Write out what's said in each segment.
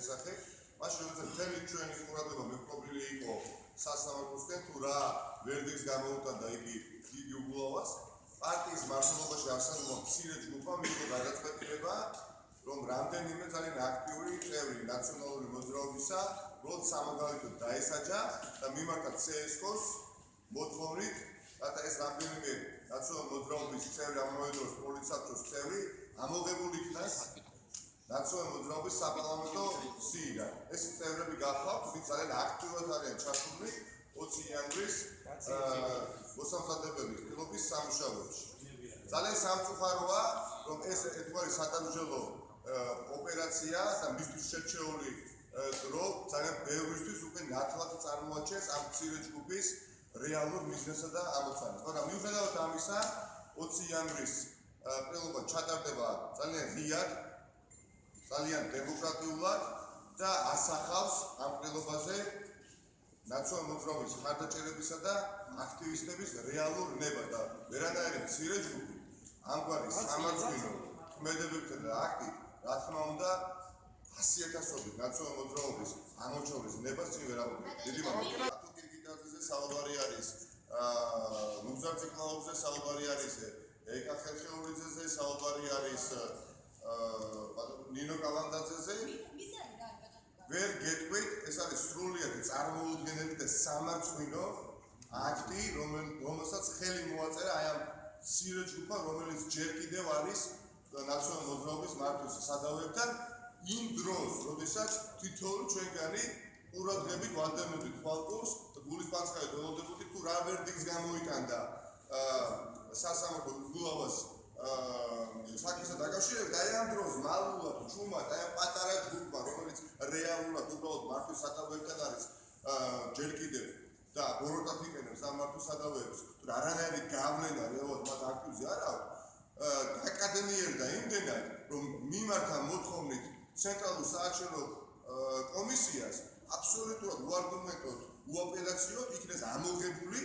შესახებ. მაშინ როდესაც მთელი ჩვენი ყურადღება მეკვლობილი იყო სასამართლოსკენ თუ რა ვერდიქტს გამოუტანდა იგი უგულავას, პარტიის მმართველობაში არსებობა მცირე ჯგუფმა მიიღო გადაწყვეტილება, რომ რამდენიმე ძალიან აქტიური წევრი ნაციონალური მოძრაობისა უბრალოდ სამაგალითოდ დაესაჯა და მიმართა CSKO-ს მოთხოვნით, რათა ეს რამდენიმე ნაციონალური მოძრაობის წევრი, ამავე დროს პოლიციის წევრი ამოღებული იქნას ნაციონალური მოძრაობის საპარლამენტო სიიდან. ეს წევრები გახლავთ, ვინც ძალიან აქტიურად არიან ჩართულნი 20 იანვრის მოსამზადებელი კლუბის სამუშაოებში. ძალიან სამწუხაროა, რომ ეს ერთგვარი სადამსჯელო ოპერაცია და მისთვის შერჩეული დრო ძალიან ბევრისთვის უკვე ნათლად წარმოაჩენს ამ მცირე ჯგუფის რეალურ მიზნესა და ამოცანას. მაგრამ მიუხედავად ამისა, 20 იანვრის ყრილობა ჩატარდება ძალიან ღიად, ძალიან დემოკრატიულად და ასახავს ამ ყრილობაზე ნაციონალური მოძრაობის მხარდაჭერებისა და აქტივისტების რეალურ ნებას და ვერანაირი მცირე ჯგუფი ამგვარი სამარცხვინო ქმედებებთან და აქტით, რა თქმა უნდა, 100,000-ობით ნაციონალური მოძრაობის ამორჩეულის ნებას წინ ვერ ამოგვიყვება. დიდი მადლობა. თუ კირგიტაძეზე საუბარი არის, ნუგზარ ციკლაოვზე საუბარი არის, ეკა ხერხეულიძეზე საუბარი არის, ნინო კალანდაძეზე ვერ გეტყვით, ეს არის სრულიად წარმოუდგენელი და სამარცხვინო აქტი, რომელსაც ხელი მოაწერა აი ამ მცირე ჯგუფმა, რომელიც ჯერ კიდევ არის ნაციონალური მოძრაობის მართვის სადავეებთან იმ დროს, როდესაც თითოეული ჩვენგანი ყურადღებით ვადდებოდით ხვალკურს და გულისპანცხადით ველოდებოდით თუ რა ვერდიქტს გამოიტანდა სასამართლო უგულავას საქმესთან დაკავშირებით, აი ამ დროს მალულად, ჩუმად, აი ამ პატარა ჯგუფმა, რომელიც რეალურად უბრალოდ მართვის სადავეებთან არის ჯერ კიდევ და ბოროტად იყენებს ამ მართვის სადავეებს, თუ არანაირი გავლენა რეალურად მათ აქტივზე არ აქვს, აკადემიერდა იმდენად, რომ მიმართა მოთხოვნით ცენტრალურ საარჩევნო კომისიას აბსოლუტურად უარგუმენტოდ, უაპელაციოდ იქნეს ამოღებული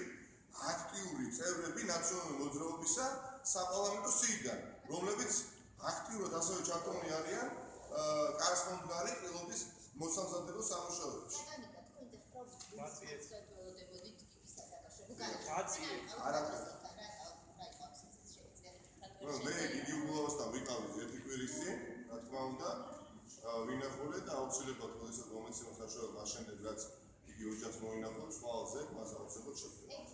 აქტიური წევრები ნაციონალური მოძრაობისა საპარლამენტო სიიდან, რომლებიც აქტიურად ასევე ჩართულნი არიან კარსმომდგარი ყრილობის მოსამზადებელ სამუშაოებში. მე იგი უგულავასთან ვიყავი ერთი კვირის წინ, რა თქმა უნდა, ვინახულე და აუცილებლად როდესაც მომეცემა საშუალება მას შემდეგ, რაც იგი ოჯახს მოინახულებს, ხვალზე მას აუცილებლად შეხვდება.